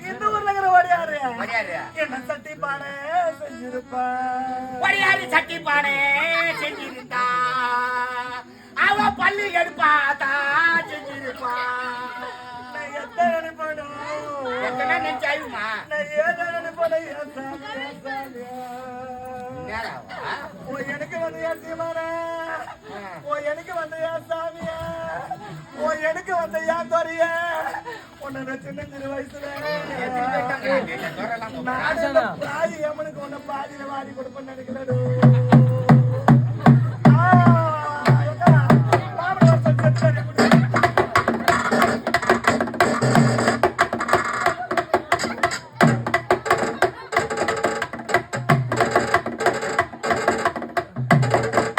இந்த ஊர்ல இருக்கிற ஓடியாரு என்ன சட்டி பானை செஞ்சிருப்பா ஒடியாரு சட்டி பானை செஞ்சிருந்தா அவ பள்ளி எடுப்பாத்தா செஞ்சிருப்பா நான் எத்தனை நினைப்பணும் எத்தனை நினைச்சாயுமா நான் ஏதோ நினைப்பணும் எனக்கு வந்து என் சீமானே எனக்கு வந்து என் சாமியா எனக்கு வந்து என் துறைய உன்ன சின்ன சிறு வயசுல நாடு எமனுக்கு உன்ன பாதியில வாடி கொடுப்பேன்னு நினைக்கிறேன்